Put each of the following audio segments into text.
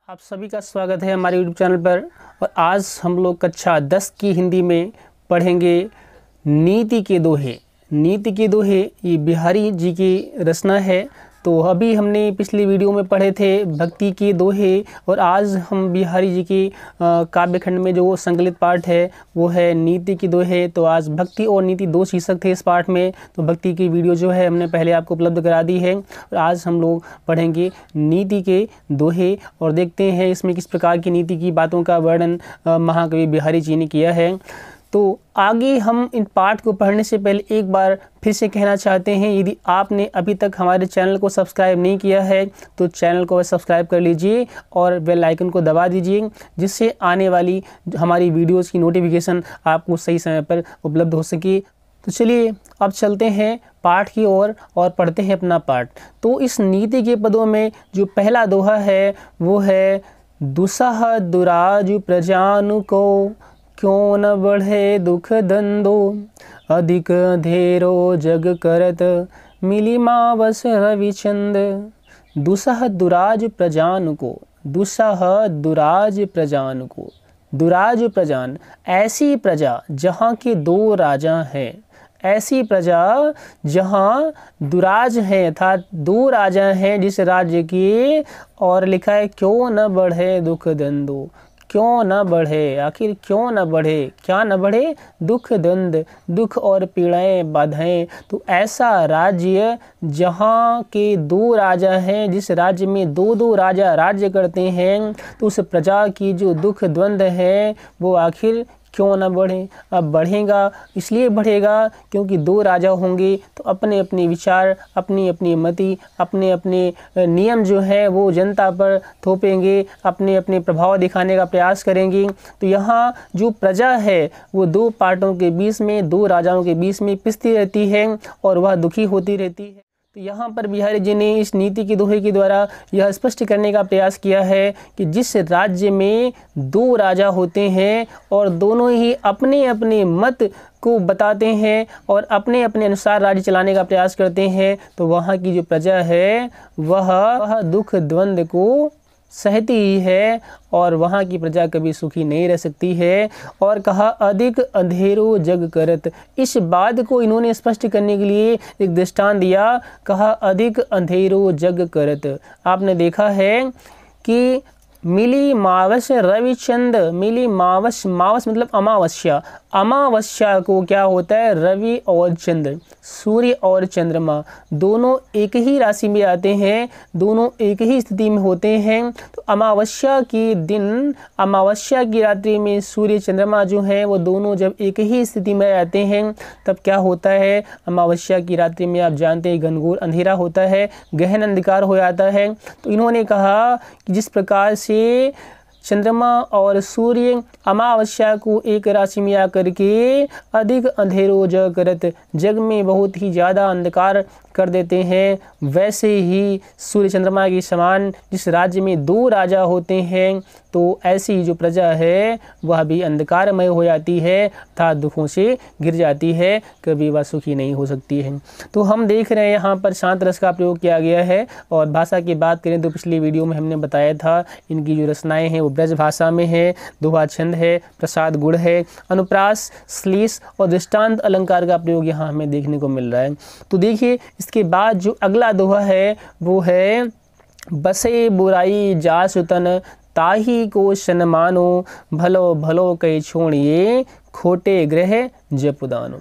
आप सभी का स्वागत है हमारे YouTube चैनल पर। और आज हम लोग कक्षा 10 की हिंदी में पढ़ेंगे नीति के दोहे। नीति के दोहे ये बिहारी जी की रचना है। तो अभी हमने पिछली वीडियो में पढ़े थे भक्ति के दोहे, और आज हम बिहारी जी की काव्य खंड में जो संकलित पाठ है वो है नीति के दोहे। तो आज भक्ति और नीति दो शीर्षक थे इस पाठ में। तो भक्ति की वीडियो जो है हमने पहले आपको उपलब्ध करा दी है, और आज हम लोग पढ़ेंगे नीति के दोहे और देखते हैं इसमें किस प्रकार की नीति की बातों का वर्णन महाकवि बिहारी जी ने किया है। तो आगे हम इन पाठ को पढ़ने से पहले एक बार फिर से कहना चाहते हैं, यदि आपने अभी तक हमारे चैनल को सब्सक्राइब नहीं किया है तो चैनल को सब्सक्राइब कर लीजिए और बेल आइकन को दबा दीजिए, जिससे आने वाली हमारी वीडियोस की नोटिफिकेशन आपको सही समय पर उपलब्ध हो सके। तो चलिए अब चलते हैं पाठ की ओर और पढ़ते हैं अपना पाठ। तो इस नीति के पदों में जो पहला दोहा है वो है, दुसह दुराज प्रजानु को क्यों न बढ़े दुख दंदो, अधिक अंधेरो जग करत मिली मावस रविचंद। दुसह दुराज प्रजान को, दुसह दुराज प्रजान को, दुराज प्रजान ऐसी प्रजा जहाँ के दो राजा हैं, ऐसी प्रजा जहाँ दुराज हैं अर्थात दो राजा हैं जिस राज्य की, और लिखा है क्यों न बढ़े दुख दंदो, क्यों न बढ़े, आखिर क्यों न बढ़े, क्या न बढ़े, दुख द्वंद दुख और पीड़ाएं बाधाएं। तो ऐसा राज्य जहाँ के दो राजा हैं, जिस राज्य में दो दो राजा राज्य करते हैं, तो उस प्रजा की जो दुख द्वंद है वो आखिर क्यों ना बढ़े। अब बढ़ेगा इसलिए बढ़ेगा क्योंकि दो राजा होंगे तो अपने अपने विचार, अपनी अपनी मति, अपने अपने नियम जो है वो जनता पर थोपेंगे, अपने अपने प्रभाव दिखाने का प्रयास करेंगे। तो यहाँ जो प्रजा है वो दो पार्टों के बीच में, दो राजाओं के बीच में पिसती रहती है और वह दुखी होती रहती है। तो यहाँ पर बिहारी जी ने इस नीति के दोहे के द्वारा यह स्पष्ट करने का प्रयास किया है कि जिस राज्य में दो राजा होते हैं और दोनों ही अपने अपने मत को बताते हैं और अपने अपने अनुसार राज्य चलाने का प्रयास करते हैं, तो वहाँ की जो प्रजा है वह दुख द्वंद को सहती ही है और वहाँ की प्रजा कभी सुखी नहीं रह सकती है। और कहा अधिक अंधेरो जग करत, इस बात को इन्होंने स्पष्ट करने के लिए एक दृष्टांत दिया। कहा अधिक अंधेरो जग करत। आपने देखा है कि मिली मावस रविचंद, मिली मावस, मावस मतलब अमावस्या, अमावस्या को क्या होता है, रवि और चंद्र, सूर्य और चंद्रमा दोनों एक ही राशि में आते हैं, दोनों एक ही स्थिति में होते हैं। तो अमावस्या के दिन, अमावस्या की रात्रि में सूर्य चंद्रमा जो हैं वो दोनों जब एक ही स्थिति में आते हैं तब क्या होता है, अमावस्या की रात्रि में आप जानते हैं घनघोर अंधेरा होता है, गहन अंधकार हो जाता है। तो इन्होंने कहा कि जिस प्रकार से चंद्रमा और सूर्य अमावस्या को एक राशि में आकर के अधिक अंधेरो जग करत, जग में बहुत ही ज़्यादा अंधकार कर देते हैं, वैसे ही सूर्य चंद्रमा के समान जिस राज्य में दो राजा होते हैं तो ऐसी जो प्रजा है वह भी अंधकारमय हो जाती है अर्थात दुखों से गिर जाती है, कभी वह सुखी नहीं हो सकती है। तो हम देख रहे हैं यहाँ पर शांत रस का प्रयोग किया गया है। और भाषा की बात करें तो पिछली वीडियो में हमने बताया था इनकी जो रचनाएं हैं वो ब्रज भाषा में है, दोहा छंद है, प्रसाद गुण है, अनुप्रास, श्लेष और दृष्टांत अलंकार का प्रयोग यहाँ हमें देखने को मिल रहा है। तो देखिए इसके बाद जो अगला दोहा है वो है, बसे बुराई जासु तन ताही को सन्मानो, भलो भलो कई छोड़िए खोटे ग्रह जपुदानो।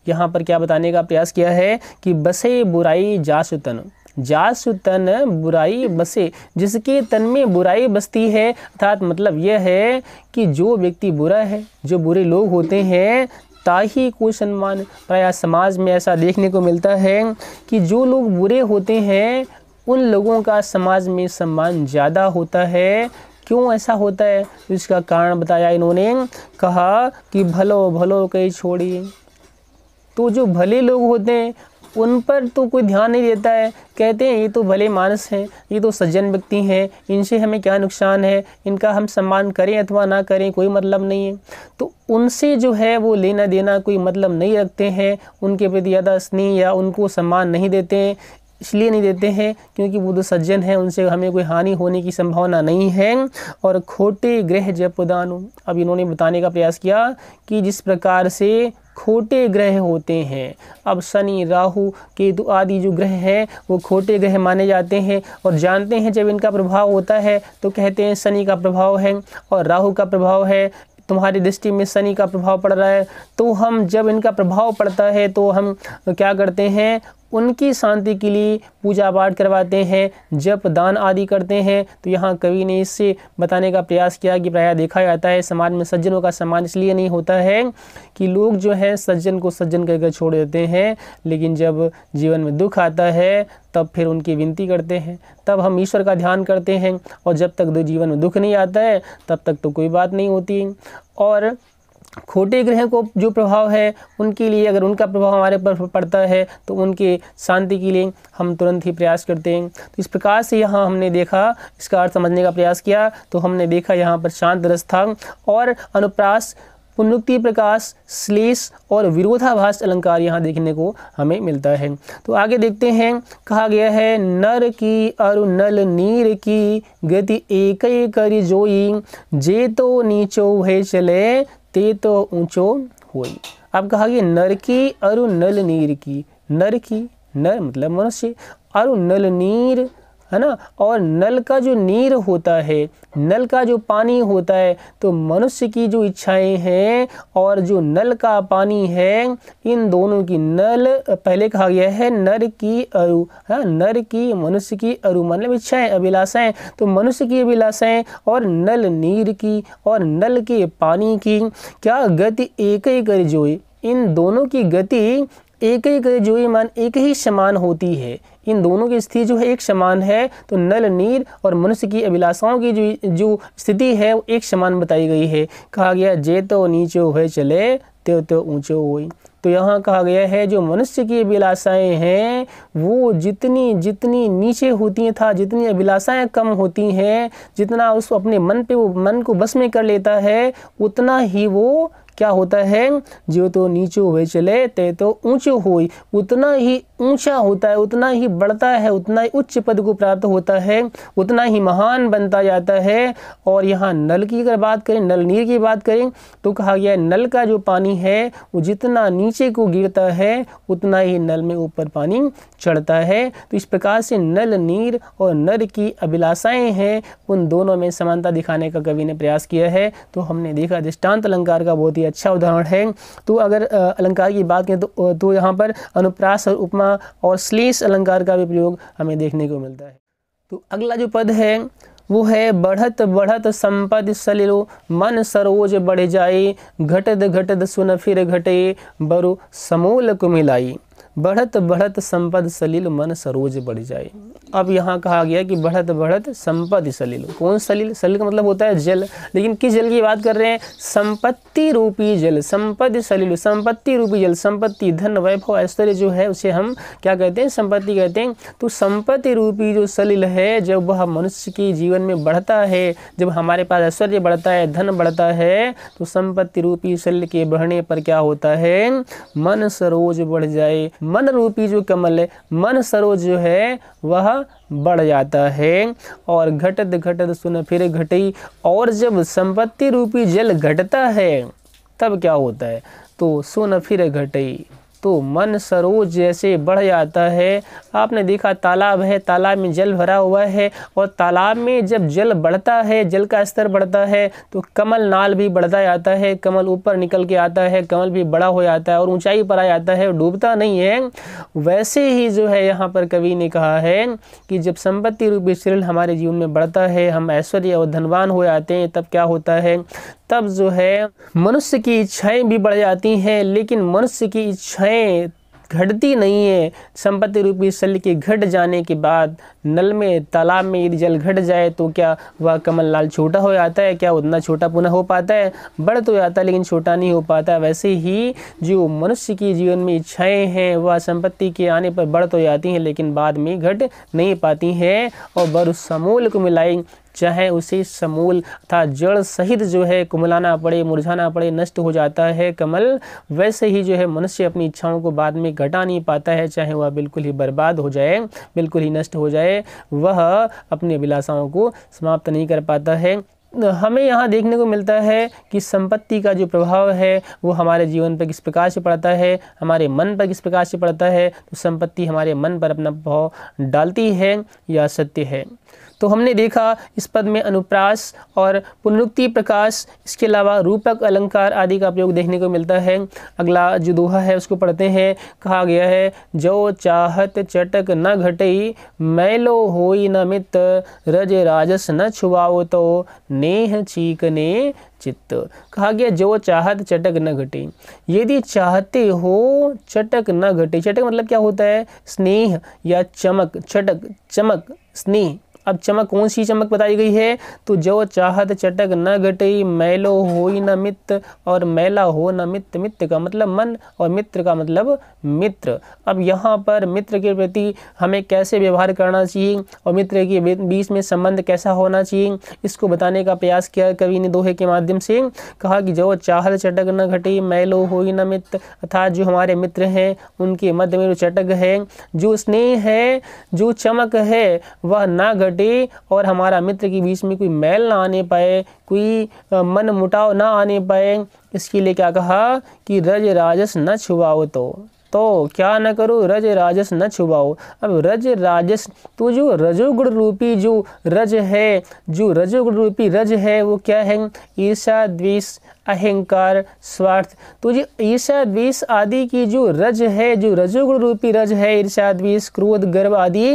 यहाँ पर क्या बताने का प्रयास किया है कि बसे बुराई जासु तन, जासु तन बुराई बसे, जिसके तन में बुराई बसती है, अर्थात मतलब यह है कि जो व्यक्ति बुरा है, जो बुरे लोग होते हैं, ताही को सम्मान। प्रायः समाज में ऐसा देखने को मिलता है कि जो लोग बुरे होते हैं उन लोगों का समाज में सम्मान ज़्यादा होता है। क्यों ऐसा होता है, तो इसका कारण बताया इन्होंने। कहा कि भलो भलो कहीं छोड़िए, तो जो भले लोग होते हैं उन पर तो कोई ध्यान नहीं देता है, कहते हैं ये तो भले मानस हैं, ये तो सज्जन व्यक्ति हैं, इनसे हमें क्या नुकसान है, इनका हम सम्मान करें अथवा ना करें कोई मतलब नहीं है। तो उनसे जो है वो लेना देना कोई मतलब नहीं रखते हैं, उनके प्रति ज़्यादा स्नेह या उनको सम्मान नहीं देते हैं। इसलिए नहीं देते हैं क्योंकि वो तो सज्जन हैं, उनसे हमें कोई हानि होने की संभावना नहीं है। और खोटे ग्रह जप दानु, अब इन्होंने बताने का प्रयास किया कि जिस प्रकार से खोटे ग्रह होते हैं, अब शनि राहु केतु आदि जो ग्रह हैं वो खोटे ग्रह माने जाते हैं, और जानते हैं जब इनका प्रभाव होता है तो कहते हैं शनि का प्रभाव है और राहु का प्रभाव है, तुम्हारी दृष्टि में शनि का प्रभाव पड़ रहा है। तो हम जब इनका प्रभाव पड़ता है तो हम क्या करते हैं, उनकी शांति के लिए पूजा पाठ करवाते हैं, जप दान आदि करते हैं। तो यहाँ कवि ने इससे बताने का प्रयास किया कि प्रायः देखा जाता है समाज में सज्जनों का सम्मान इसलिए नहीं होता है कि लोग जो हैं सज्जन को सज्जन कहकर छोड़ देते हैं, लेकिन जब जीवन में दुख आता है तब फिर उनकी विनती करते हैं, तब हम ईश्वर का ध्यान करते हैं, और जब तक जीवन में दुख नहीं आता है तब तक तो कोई बात नहीं होती। और खोटे ग्रह को जो प्रभाव है उनके लिए, अगर उनका प्रभाव हमारे पर पड़ता है तो उनके शांति के लिए हम तुरंत ही प्रयास करते हैं। तो इस प्रकार से यहाँ हमने देखा, इसका अर्थ समझने का प्रयास किया तो हमने देखा यहाँ पर शांत रस था, और अनुप्रास, पुनरुक्ति, प्रकाश, श्लेष और विरोधाभास अलंकार यहाँ देखने को हमें मिलता है। तो आगे देखते हैं, कहा गया है नर की अरु नल नीर की गति एक करि जोई, जे तो नीचो भय चले ते तो ऊंचो होई। अब कहा गया नर की अरु नल नीर की, नर की, नर मतलब मनुष्य, अरु नल नीर है ना, और नल का जो नीर होता है, नल का जो पानी होता है, तो मनुष्य की जो इच्छाएं हैं और जो नल का पानी है, इन दोनों की, नल पहले कहा गया है नर की अरु, हाँ, नर की, मनुष्य की अरु मतलब इच्छाएं, अभिलाषाएं, तो मनुष्य की अभिलाषाएं और नल नीर की और नल के पानी की क्या गति एक ही कर जोई, इन दोनों की गति एक ही कर जोई मान एक ही समान होती है, इन दोनों की स्थिति जो है एक समान है। तो नल नीर और मनुष्य की अभिलाषाओं की जो स्थिति है वो एक समान बताई गई है। कहा गया जे तो नीचे हुए चले त्यों तो ऊंचे हुई। तो यहाँ कहा गया है जो मनुष्य की अभिलाषाएं हैं वो जितनी जितनी नीचे होती हैं था, जितनी अभिलाषाएं कम होती हैं, जितना उस अपने मन पे वो मन को बस में कर लेता है, उतना ही वो क्या होता है, जो तो नीचे हुए चले ते तो ऊंचे होई, उतना ही ऊंचा होता है, उतना ही बढ़ता है, उतना ही उच्च पद को प्राप्त होता है, उतना ही महान बनता जाता है। और यहाँ नल की अगर बात करें, नल नीर की बात करें तो कहा गया है नल का जो पानी है वो जितना नीचे को गिरता है उतना ही नल में ऊपर पानी चढ़ता है। तो इस प्रकार से नल नीर और नर की अभिलाषाएं हैं, उन दोनों में समानता दिखाने का कवि ने प्रयास किया है। तो हमने देखा दृष्टांत अलंकार का बहुत ही अच्छा उदाहरण है। तो अगर अलंकार की बात करें तो यहाँ पर अनुप्रास और उपमा और श्लेष अलंकार का भी प्रयोग हमें देखने को मिलता है। तो अगला जो पद है वो है बढ़त बढ़त संपद सलिलो मन सरोज बढ़ जाए, घटत घटत सुन फिर घटे बरु समूल को मिलाई। बढ़त बढ़त संपद सलिल मन सरोज बढ़ जाए। अब यहाँ कहा गया कि बढ़त बढ़त संपद सलिल, कौन सलिल, सलिल का मतलब होता है जल, लेकिन किस जल की बात कर रहे हैं, संपत्ति रूपी जल, संपद सलिल, संपत्ति रूपी जल, संपत्ति धन वैभव ऐश्वर्य जो है उसे हम क्या कहते हैं, संपत्ति कहते हैं। तो संपत्ति रूपी जो सलिल है जब वह मनुष्य के जीवन में बढ़ता है, जब हमारे पास ऐश्वर्य बढ़ता है, धन बढ़ता है, तो संपत्ति रूपी सलिल के बढ़ने पर क्या होता है, मन सरोज बढ़ जाए। मन रूपी जो कमल है, मन सरोज जो है वह बढ़ जाता है। और घटत घटत सुन फिर घटई, और जब संपत्ति रूपी जल घटता है तब क्या होता है, तो सुन फिर घटई, तो मन सरोज जैसे बढ़ जाता है। आपने देखा तालाब है, तालाब में जल भरा हुआ है, और तालाब में जब जल बढ़ता है, जल का स्तर बढ़ता है तो कमल नाल भी बढ़ता जाता है, कमल ऊपर निकल के आता है, कमल भी बड़ा हो जाता है और ऊंचाई पर आ जाता है, डूबता नहीं है। वैसे ही जो है यहाँ पर कवि ने कहा है कि जब संपत्ति रूपी सलिल हमारे जीवन में बढ़ता है, हम ऐश्वर्य और धनवान हो जाते हैं, तब क्या होता है, तब जो है मनुष्य की इच्छाएं भी बढ़ जाती हैं, लेकिन मनुष्य की इच्छाएं घटती नहीं है। संपत्ति रूपी सलिल के घट जाने के बाद नल में, तालाब में यदि जल घट जाए तो क्या वह कमल लाल छोटा हो जाता है, क्या उतना छोटा पुनः हो पाता है, बढ़ तो जाता है लेकिन छोटा नहीं हो पाता। वैसे ही जो मनुष्य की जीवन में इच्छाएं हैं वह संपत्ति के आने पर बढ़ तो जाती हैं लेकिन बाद में घट नहीं पाती हैं। और बरु समूल को मिलाई, चाहे उसे समूल अर्थात जड़ सहित जो है कुमलाना पड़े, मुरझाना पड़े, नष्ट हो जाता है कमल, वैसे ही जो है मनुष्य अपनी इच्छाओं को बाद में घटा नहीं पाता है, चाहे वह बिल्कुल ही बर्बाद हो जाए, बिल्कुल ही नष्ट हो जाए, वह अपनी अभिलाषाओं को समाप्त नहीं कर पाता है। हमें यहाँ देखने को मिलता है कि संपत्ति का जो प्रभाव है वो हमारे जीवन पर किस प्रकार से पड़ता है, हमारे मन पर किस प्रकार से पड़ता है। तो संपत्ति हमारे मन पर अपना प्रभाव डालती है, यह सत्य है। तो हमने देखा इस पद में अनुप्रास और पुनरुक्ति प्रकाश, इसके अलावा रूपक अलंकार आदि का प्रयोग देखने को मिलता है। अगला जो दोहा है उसको पढ़ते हैं। कहा गया है, जो चाहत चटक न घटई, मैलो होई न मित, रज राजस न छुआओ तो नेह चीकने चित्त। कहा गया जो चाहत चटक न घटे, यदि चाहते हो चटक न घटे। चटक मतलब क्या होता है? स्नेह या चमक, चटक चमक स्नेह। अब चमक कौन सी चमक बताई गई है? तो जो चाहत चटक न घटई, मैलो होई न मित्र, और मैला हो न मित्र, मित्र का मतलब मन और मित्र का मतलब मित्र। अब यहाँ पर मित्र के प्रति हमें कैसे व्यवहार करना चाहिए और मित्र के बीच में संबंध कैसा होना चाहिए, इसको बताने का प्रयास किया कवि ने दोहे के माध्यम से। कहा कि जो चाहत चटक न घटई, मैलो होई न मित्र, अर्थात जो हमारे मित्र हैं उनके मध्य में जो चटक है, जो स्नेह है, जो चमक है, वह ना घटे और हमारा मित्र के बीच में कोई मैल ना आने पाए, कोई मन मुटाव ना आने पाए। इसके लिए क्या कहा कि रज राजस न छुआओ। तो क्या न करो? रज राजस न छुआओ। अब रज राजस, तो जो रजोगुण रूपी जो रज है, जो रजोगुण रूपी रज है वो क्या है? ईर्ष्या, द्वेष, अहंकार, स्वार्थ। तो जो ईर्ष्या, द्वेष आदि की जो रज है, जो रजोगुण रूपी रज है, ईर्ष्या, द्वेष, क्रोध, गर्व आदि,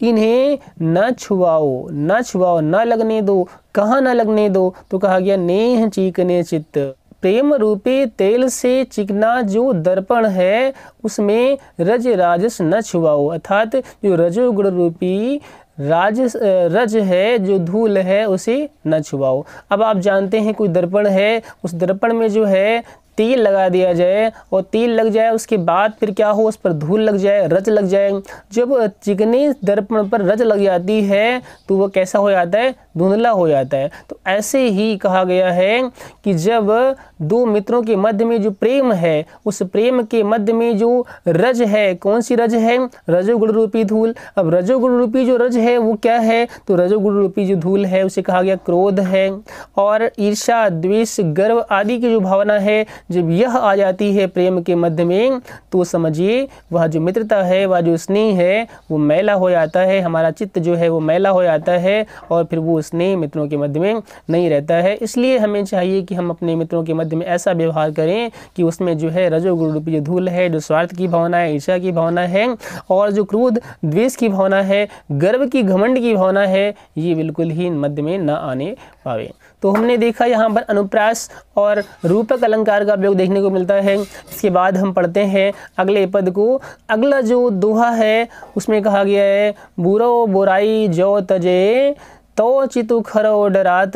इन्हें न छुआओ, न छुआओ, न लगने दो। कहाँ न लगने दो? तो कहा गया नेह चीकने चित्त। प्रेम रूपी तेल से चिकना जो दर्पण है उसमें रज राजस न छुआओ, अर्थात जो रजोगुण रूपी रज है, जो धूल है, उसे न छुआओ। अब आप जानते हैं कोई दर्पण है, उस दर्पण में जो है तेल लगा दिया जाए और तेल लग जाए, उसके बाद फिर क्या हो, उस पर धूल लग जाए, रज लग जाए। जब चिकने दर्पण पर रज लग जाती है तो वो कैसा हो जाता है? धुंधला हो जाता है। तो ऐसे ही कहा गया है कि जब दो मित्रों के मध्य में जो प्रेम है, उस प्रेम के मध्य में जो रज है, कौन सी रज है? रजोगुण रूपी धूल। अब रजोगुण रूपी जो रज है वो क्या है? तो रजोगुण रूपी जो धूल है उसे कहा गया क्रोध है। और ईर्ष्या, द्वेष, गर्व आदि की जो भावना है, जब यह आ जाती है प्रेम के मध्य में, तो समझिए वह जो मित्रता है, वह जो स्नेह है, वो मैला हो जाता है। हमारा चित्त जो है वो मैला हो जाता है और फिर वो स्नेह मित्रों के मध्य में नहीं रहता है। इसलिए हमें चाहिए कि हम अपने मित्रों के मध्य में ऐसा व्यवहार करें कि उसमें जो है रजोगुण रूपी जो धूल है, जो स्वार्थ की भावना है, ईर्ष्या की भावना है, और जो क्रोध, द्वेष की भावना है, गर्व की, घमंड की भावना है, ये बिल्कुल ही मध्य में न आने पावे। तो हमने देखा यहाँ पर अनुप्रास और रूपक अलंकार का प्रयोग देखने को मिलता है। इसके बाद हम पढ़ते हैं अगले पद को। अगला जो दोहा है उसमें कहा गया है, बुरो बुराई जो तजे, तो चितु खरो डरात,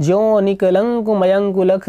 ज्यो निकलंक मयंक लख,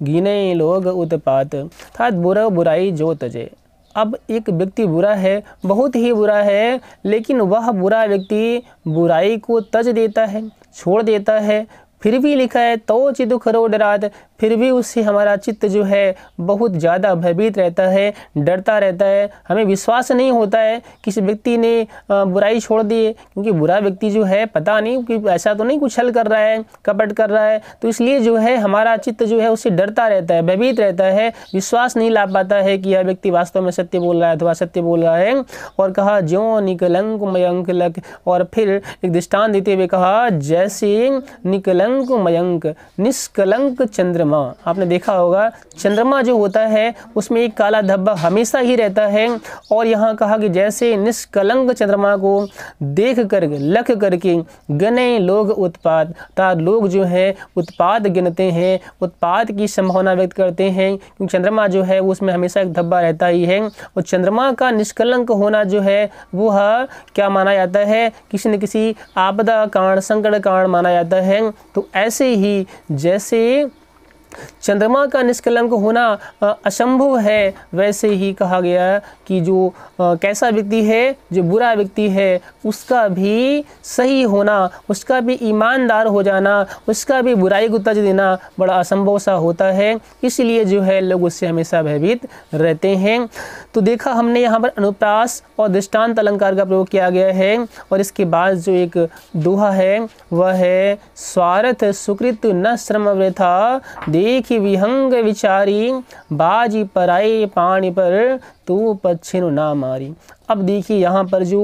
गिने लोग उत्पात। अर्थात बुरा बुराई जो तजे। अब एक व्यक्ति बुरा है, बहुत ही बुरा है, लेकिन वह बुरा व्यक्ति बुराई को तज देता है, छोड़ देता है। फिर भी लिखा है तो चित्त खरो डरात, फिर भी उससे हमारा चित्त जो है बहुत ज़्यादा भयभीत रहता है, डरता रहता है। हमें विश्वास नहीं होता है किसी व्यक्ति ने बुराई छोड़ दी है, क्योंकि बुरा व्यक्ति जो है पता नहीं कि ऐसा तो नहीं कुछ छल कर रहा है, कपट कर रहा है। तो इसलिए जो है हमारा चित्त जो है उससे डरता रहता है, भयभीत रहता है, विश्वास नहीं ला पाता है कि यह व्यक्ति वास्तव में सत्य बोल रहा है अथवा सत्य बोल रहा है। और कहा ज्यों निकलंक मयंक लक, और फिर एक दृष्टांत देते हुए कहा जैसे निकलंक मयंक, निष्कलंक चंद्रमा। आपने देखा होगा चंद्रमा जो होता है उसमें एक काला धब्बा हमेशा ही रहता है। और यहाँ कहा कि जैसे निष्कलंक चंद्रमा को देख कर, लख करके गने लोग उत्पात, अर्थात लोग जो है उत्पात गिनते हैं, उत्पात की संभावना व्यक्त करते हैं, क्योंकि चंद्रमा जो है वो उसमें हमेशा एक धब्बा रहता ही है। और चंद्रमा का निष्कलंक होना जो है वह क्या माना जाता है? किसी न किसी आपदा कारण, संकट कारण माना जाता है। तो ऐसे ही जैसे चंद्रमा का निष्कलंक होना असंभव है, वैसे ही कहा गया कि जो कैसा व्यक्ति है, जो बुरा व्यक्ति है, उसका भी सही होना, उसका भी ईमानदार हो जाना, उसका भी बुराई को तज देना बड़ा असंभव सा होता है। इसलिए जो है लोग उससे हमेशा भयभीत रहते हैं। तो देखा हमने यहाँ पर अनुप्रास और दृष्टांत अलंकार का प्रयोग किया गया है। और इसके बाद जो एक दोहा है वह है स्वार्थ सुकृत न श्रम वृथा, देख विहंग विचारी, बाजी पराए पानी पर तू पच्छिनु ना मारी। अब देखिए यहाँ पर जो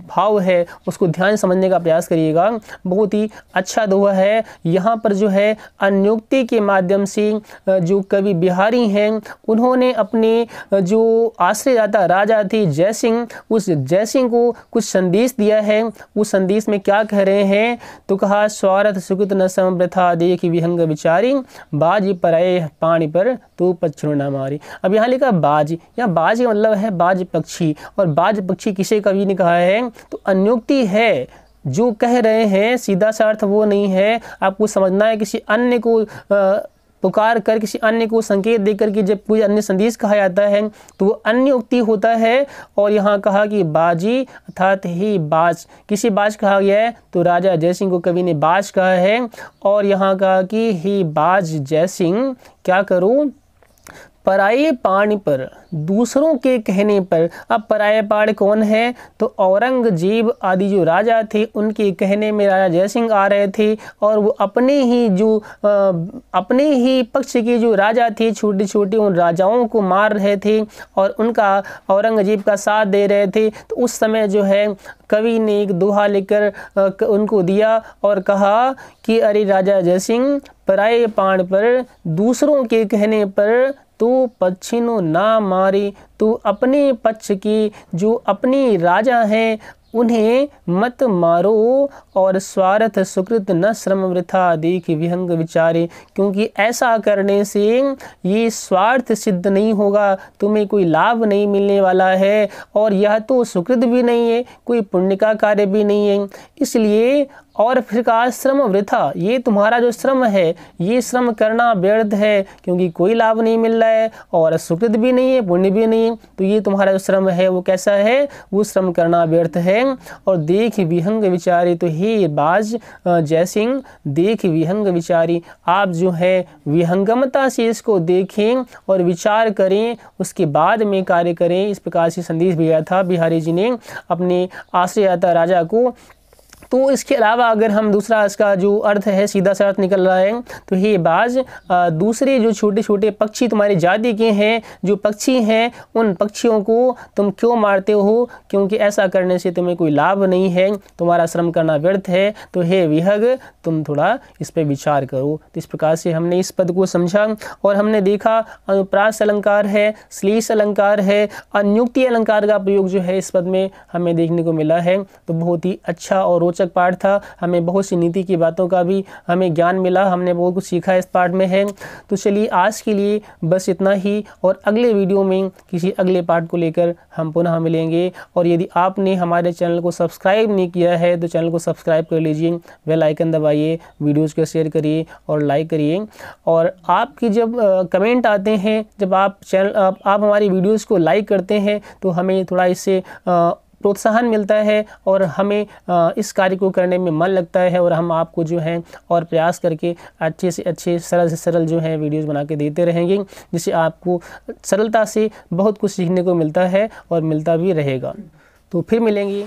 भाव है उसको ध्यान समझने का प्रयास करिएगा। बहुत ही अच्छा दोहा है। यहाँ पर जो है अन्योक्ति के माध्यम से जो कवि बिहारी हैं उन्होंने अपने जो आश्रयदाता राजा थे जयसिंह, उस जयसिंह को कुछ संदेश दिया है। उस संदेश में क्या कह रहे हैं, तो कहा स्वार्थ सुकृत न सम वृथा, देख विहंग विचारी, बाज पराए पानी पर तू पच्छिनु ना मारी। अब यहाँ लिखा बाज, या बाज का मतलब है बाज पक्षी। और बाज पक्षी किसे कवि ने कहा है, तो अन्योक्ति है। जो कह रहे हैं सीधा सा अर्थ वो नहीं है, आपको समझना है। किसी अन्य को पुकार कर, किसी अन्य को संकेत देकर के जब कोई अन्य संदेश कहा जाता है तो वो अन्य उक्ति होता है। और यहाँ कहा कि बाजी अर्थात ही बाज, किसी बाज कहा गया है तो राजा जयसिंह को कवि ने बाज कहा है। और यहाँ कहा कि ही बाज जयसिंह क्या करूँ, पराये पानी पर, दूसरों के कहने पर। अब पराये पाड़ कौन है, तो औरंगजेब आदि जो राजा थे उनके कहने में राजा जयसिंह आ रहे थे और वो अपने ही पक्ष के जो राजा थे छोटे छोटे उन राजाओं को मार रहे थे और उनका औरंगजेब का साथ दे रहे थे। तो उस समय जो है कवि ने एक दोहा लेकर उनको दिया और कहा कि अरे राजा जयसिंह, पराये पाड़ पर, दूसरों के कहने पर तू पच्छिनु ना मारी। तू अपने पक्ष की जो अपने राजा हैं उन्हें मत मारो और स्वार्थ सुकृत न श्रम वृथा, देख विहंग विचारे। क्योंकि ऐसा करने से ये स्वार्थ सिद्ध नहीं होगा, तुम्हें कोई लाभ नहीं मिलने वाला है और यह तो सुकृत भी नहीं है, कोई पुण्य का कार्य भी नहीं है। इसलिए और फिर कहा श्रम वृथा, ये तुम्हारा जो श्रम है ये श्रम करना व्यर्थ है, क्योंकि कोई लाभ नहीं मिल रहा है और सुकृत भी नहीं है, पुण्य भी नहीं है। तो ये तुम्हारा जो श्रम है वो कैसा है, वो श्रम करना व्यर्थ है। और देख विहंग विचारी, तो हे बाज जयसिंह, देख विहंग विचारी, आप जो है विहंगमता से इसको देखें और विचार करें, उसके बाद में कार्य करें। इस प्रकार से संदेश दिया था बिहारी जी ने अपने आश्रयदाता राजा को। तो इसके अलावा अगर हम दूसरा इसका जो अर्थ है सीधा सा अर्थ निकल रहा है, तो हे बाज, दूसरे जो छोटे छोटे पक्षी तुम्हारी जाति के हैं, जो पक्षी हैं, उन पक्षियों को तुम क्यों मारते हो, क्योंकि ऐसा करने से तुम्हें कोई लाभ नहीं है, तुम्हारा श्रम करना व्यर्थ है। तो हे विहग, तुम थोड़ा इस पर विचार करो। तो इस प्रकार से हमने इस पद को समझा और हमने देखा अनुप्रास अलंकार है, श्लेष अलंकार है, अन्युक्ति अलंकार का प्रयोग जो है इस पद में हमें देखने को मिला है। तो बहुत ही अच्छा और रोचक पाठ था। हमें बहुत सी नीति की बातों का भी हमें ज्ञान मिला, हमने बहुत कुछ सीखा इस पाठ में है। तो चलिए आज के लिए बस इतना ही, और अगले वीडियो में किसी अगले पाठ को लेकर हम पुनः मिलेंगे। और यदि आपने हमारे चैनल को सब्सक्राइब नहीं किया है तो चैनल को सब्सक्राइब कर लीजिए, बेल आइकन दबाइए, वीडियोज़ को शेयर करिए और लाइक करिए। और आपकी जब कमेंट आते हैं, जब आप हमारी वीडियोज़ को लाइक करते हैं तो हमें थोड़ा इससे प्रोत्साहन मिलता है और हमें इस कार्य को करने में मन लगता है और हम आपको जो है और प्रयास करके अच्छे से अच्छे, सरल से सरल जो है वीडियोस बना के देते रहेंगे, जिससे आपको सरलता से बहुत कुछ सीखने को मिलता है और मिलता भी रहेगा। तो फिर मिलेंगे।